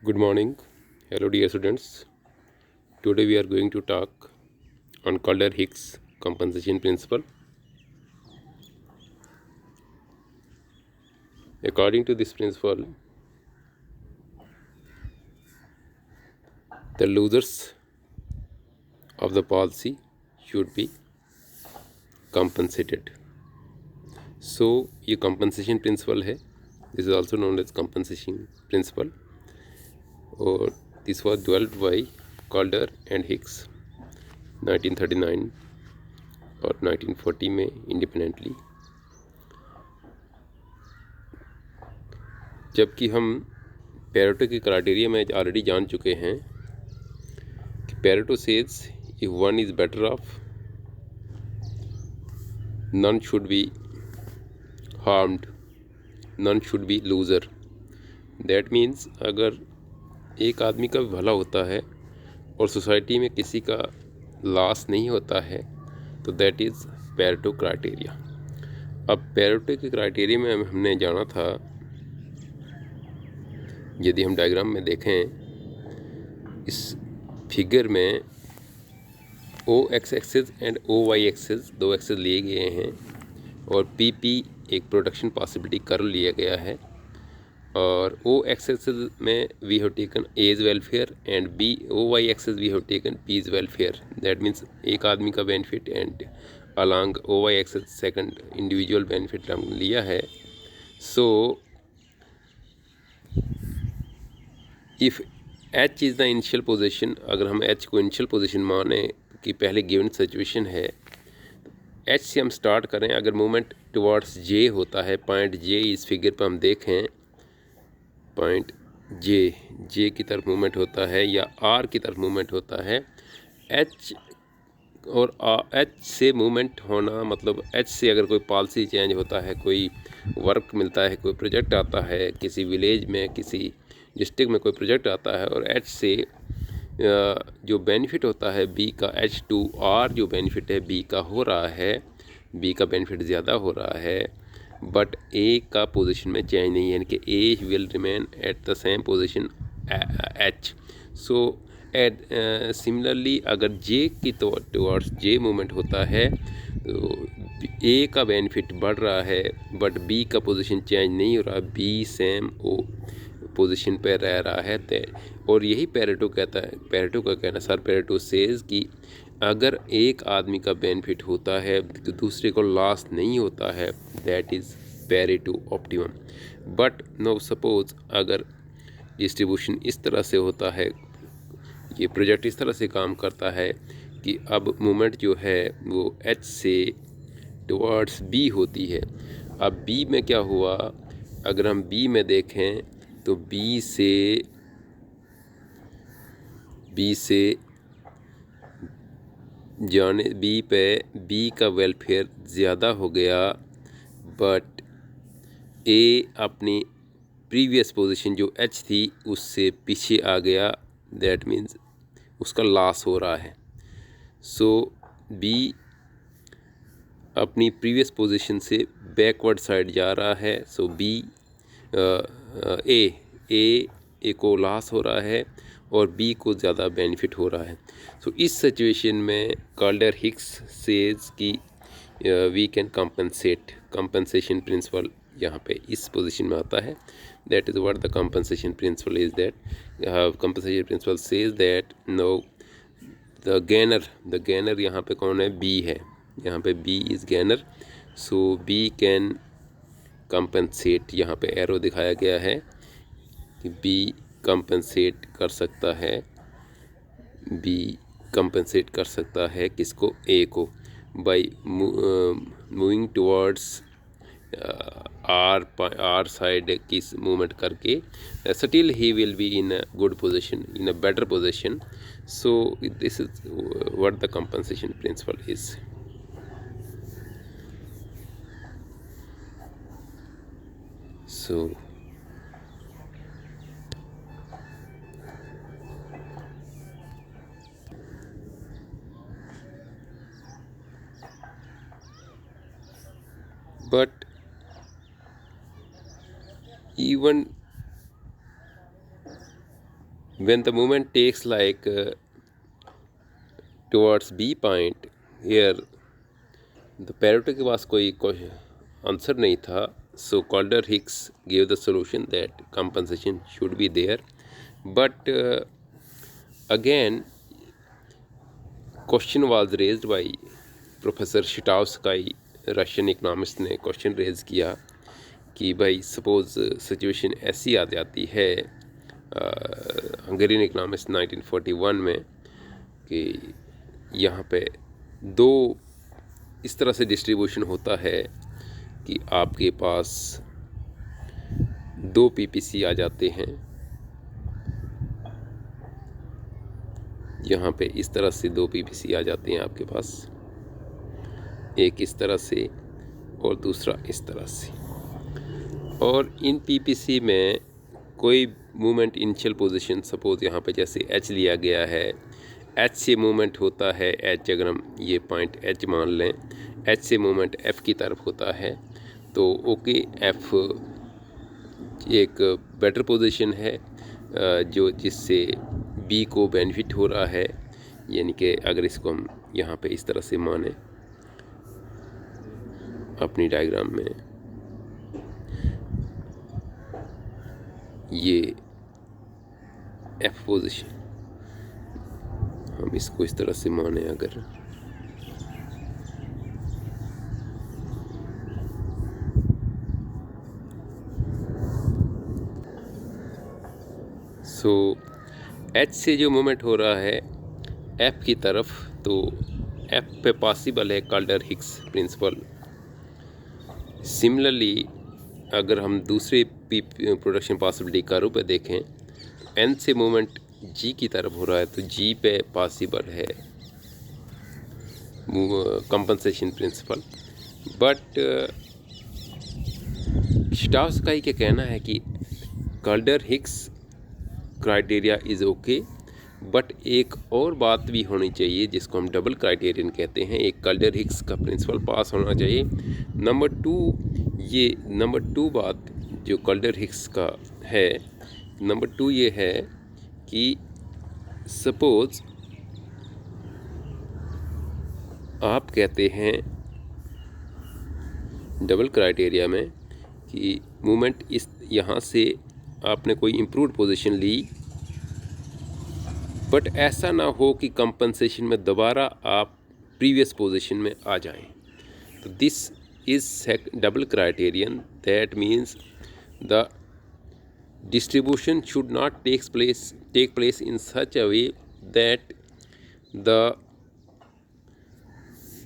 Good morning. Hello, dear students. Today we are going to talk on Calder-Hicks compensation principle. According to this principle, the losers of the policy should be compensated. So, ये compensation principle है. This is also known as compensation principle. और this was developed by Calder and Hicks 1939 और 1940 में independently. जबकि हम Pareto के criteria में already जान चुके हैं कि Pareto says if one is better off none should be harmed, none should be loser. That means अगर एक आदमी का भला होता है और सोसाइटी में किसी का लॉस नहीं होता है तो दैट इज़ पेरेटो क्राइटेरिया. अब पेरेटो के क्राइटेरिया में हमने जाना था, यदि हम डायग्राम में देखें इस फिगर में O X axis and O Y axis दो एक्सेस लिए गए हैं और पी पी एक प्रोडक्शन पॉसिबिलिटी कर्व लिया गया है. और ओ एक्स एक्सेस में we have taken A's welfare and B O Y axis we have taken B's welfare. That means एक आदमी का benefit and along O Y axis second individual benefit हम लिया है. So if H is the initial position, अगर हम H को initial position माने कि पहले गिवन सिचुएशन है, एच से हम स्टार्ट करें. अगर मूवमेंट टुवर्ड्स जे होता है, पॉइंट जे इस फिगर पर हम देखें, पॉइंट जे की तरफ मूवमेंट होता है या आर की तरफ मूवमेंट होता है, एच और एच से मूवमेंट होना मतलब एच से अगर कोई पॉलिसी चेंज होता है, कोई वर्क मिलता है, कोई प्रोजेक्ट आता है किसी विलेज में, किसी डिस्ट्रिक्ट में कोई प्रोजेक्ट आता है और एच से जो बेनिफिट होता है बी का, एच टू आर जो बेनिफिट है बी का हो रहा है, बी का बेनिफिट ज़्यादा हो रहा है, बट ए का पोजीशन में चेंज नहीं है, यानी कि A will remain at the same position H. So at similarly अगर जे की टुवर्ड्स जे मूवमेंट होता है तो ए का बेनिफिट बढ़ रहा है बट बी का पोजीशन चेंज नहीं हो रहा, बी सेम ओ पोजीशन पे रह रहा है. और यही पेरेटो कहता है, पेरेटो का कहना, सर पेरेटो सेज कि अगर एक आदमी का बेनिफिट होता है तो दूसरे को लॉस नहीं होता है, that is Pareto optimum. But no suppose अगर डिस्ट्रीब्यूशन इस तरह से होता है, ये प्रोजेक्ट इस तरह से काम करता है कि अब मूवमेंट जो है वो एच से टुवर्ड्स बी होती है. अब बी में क्या हुआ, अगर हम बी में देखें तो बी से जाने बी पे बी का वेलफेयर ज़्यादा हो गया बट ए अपनी प्रीवियस पोजीशन जो एच थी उससे पीछे आ गया. दैट मीन्स उसका लॉस हो रहा है. सो बी अपनी प्रीवियस पोजीशन से बैकवर्ड साइड जा रहा है. सो बी ए को लॉस हो रहा है और बी को ज़्यादा बेनिफिट हो रहा है. सो इस सिचुएशन में काल्डर हिक्स सेज कि वी कैन कंपनसेशन प्रिंसिपल यहाँ पे इस पोजीशन में आता है. That is what the compensation principle is. That compensation principle says that no the gainer यहाँ पे कौन है, बी है, यहाँ पे B is gainer. So B can compensate, यहाँ पे एरो दिखाया गया है कि बी कंपनसेट कर सकता है, बी कंपनसेट कर सकता है किसको, ए को, by moving towards R side की मूवमेंट करके. Still he will be in a good position, in a better position. So this is what the compensation principle is. So but even when the movement takes like towards B point, here the Pareto के पास कोई answer नहीं था, so Calder-Hicks gave the solution that compensation should be there, but again question was raised by Professor Shitauskai, Russian economist ने question raise किया कि भाई suppose situation ऐसी आ जाती है हंगेरियन इकनॉमिस्ट 1941 में कि यहाँ पे दो इस तरह से डिस्ट्रीब्यूशन होता है कि आपके पास दो पीपीसी आ जाते हैं, यहाँ पे इस तरह से दो पीपीसी आ जाते हैं आपके पास, एक इस तरह से और दूसरा इस तरह से, और इन पीपीसी में कोई मूवमेंट इनिशियल पोजीशन सपोज यहाँ पे जैसे एच लिया गया है, एच से मूवमेंट होता है, एच अगर हम ये पॉइंट एच मान लें, एच से मूवमेंट एफ़ की तरफ होता है तो ओके एफ़ एक बेटर पोजीशन है जो जिससे बी को बेनिफिट हो रहा है, यानी कि अगर इसको हम यहाँ पे इस तरह से माने अपनी डायग्राम में, ये एफ पोजीशन हम इसको इस तरह से माने अगर, सो एच से जो मूवमेंट हो रहा है एफ की तरफ, तो एफ पे पॉसिबल है काल्डर-हिक्स प्रिंसिपल। सिमिलरली अगर हम दूसरे प्रोडक्शन पॉसिबिलिटी कर्व पे देखें, एन से मूवमेंट जी की तरफ हो रहा है तो जी पे पॉसिबल है कंपनसेशन प्रिंसिपल, बट शिटाउस्काई का कहना है कि Calder-Hicks criteria is okay, but एक और बात भी होनी चाहिए जिसको हम डबल क्राइटेरियन कहते हैं, एक काल्डर-हिक्स का प्रिंसिपल पास होना चाहिए। नंबर टू बात जो काल्डर-हिक्स का है, नंबर टू ये है कि सपोज आप कहते हैं डबल क्राइटेरिया में कि मूवमेंट इस यहाँ से आपने कोई इम्प्रूव्ड पोजीशन ली, बट ऐसा ना हो कि कंपनसेशन में दोबारा आप प्रीवियस पोजीशन में आ जाएं, तो this is double criterion, that means the distribution should not take place in such a way that the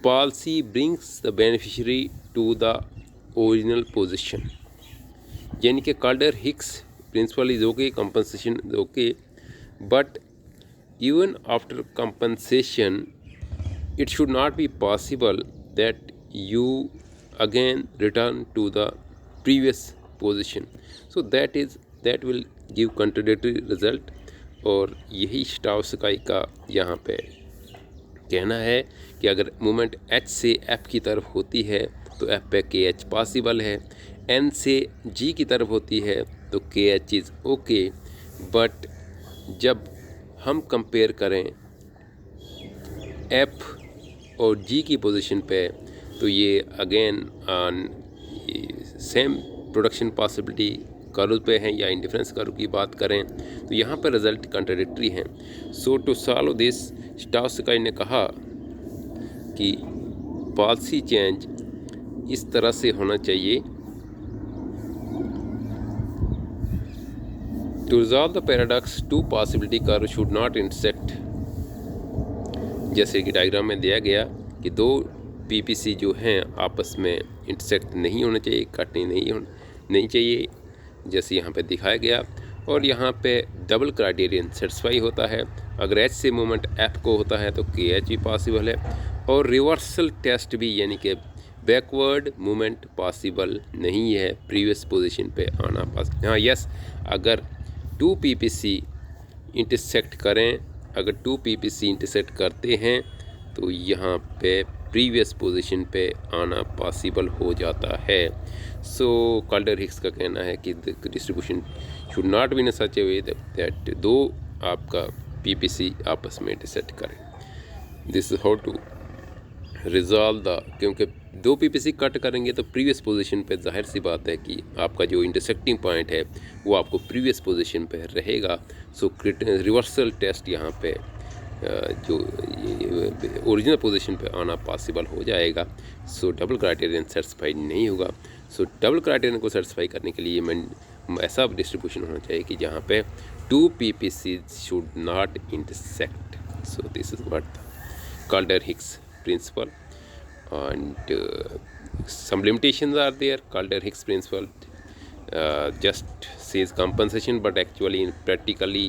policy brings the beneficiary to the original position। यानी कि Kaldor Hicks principle is okay, compensation is okay, but even after compensation it should not be possible that you again return to the previous position, so that will give contradictory result। और यही शिटाउस्काई का यहाँ पे कहना है कि अगर मूवमेंट एच से एफ की तरफ होती है तो एफ पे के एच पॉसिबल है, एन से जी की तरफ होती है तो के एच इज़ ओके, बट जब हम कंपेयर करें एफ और जी की पोजीशन पे तो ये again same production possibility curve पे हैं या इंडिफरेंस कर्व की बात करें तो यहाँ पर रिज़ल्ट कंट्राडिक्टरी हैं। सो टू सॉल्व दिस शिटाउस्काई ने कहा कि पॉलिसी चेंज इस तरह से होना चाहिए, To resolve the paradox, two possibility curve should not intersect। जैसे कि डायग्राम में दिया गया कि दो पीपीसी जो हैं आपस में इंटरसेक्ट नहीं होना चाहिए, कटनी नहीं चाहिए, जैसे यहाँ पे दिखाया गया। और यहाँ पे डबल क्राइटेरियन सेटिस्फाई होता है, अगर एच से मूवमेंट एफ को होता है तो के एच भी पॉसिबल है, और रिवर्सल टेस्ट भी यानी कि बैकवर्ड मूवमेंट पॉसिबल नहीं है, प्रीवियस पोजीशन पे आना पॉसिबल। हाँ यस, अगर टू पीपीसी इंटरसेक्ट करें, अगर टू पीपीसी इंटरसेक्ट करते हैं तो यहाँ पे प्रीवियस पोजीशन पे आना पॉसिबल हो जाता है। सो काल्डर-हिक्स का कहना है कि distribution should not be in such a way that दो आपका पीपीसी आपस में इंटरसेक्ट करें। This is how to resolve the, क्योंकि दो पीपीसी कट करेंगे तो प्रीवियस पोजीशन पे जाहिर सी बात है कि आपका जो इंटरसेक्टिंग पॉइंट है वो आपको प्रीवियस पोजीशन पे रहेगा। सो रिवर्सल टेस्ट यहाँ पे जो ओरिजिनल पोजीशन पे आना पॉसिबल हो जाएगा। सो डबल क्राइटेरियन सेटिस्फाइड नहीं होगा। सो डबल क्राइटेरियन को सेटिस्फाई करने के लिए ऐसा डिस्ट्रीब्यूशन होना चाहिए कि जहाँ पे two PPC should not intersect. So this is what Calder-Hicks principle, and some limitations are there. Calder-Hicks principle just says compensation, but actually practically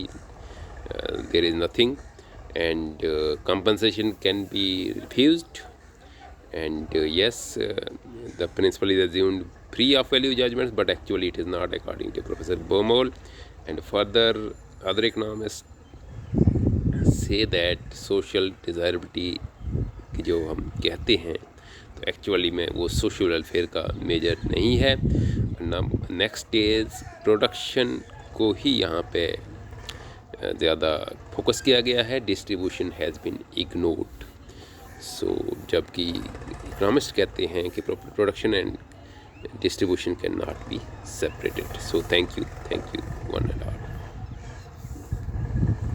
there is nothing, and compensation can be refused, and yes, the principle is assumed free of value judgments, but actually it is not, according to Professor Baumol and further other economists say that social desirability की जो हम कहते हैं तो actually में वो social welfare का major नहीं है। नेक्स्ट इज प्रोडक्शन को ही यहाँ पे ज़्यादा फोकस किया गया है, डिस्ट्रीब्यूशन हैज़ बीन इग्नोर्ड। सो जबकि इकोनॉमिस्ट कहते हैं कि production and distribution can not be separated. So thank you one and all.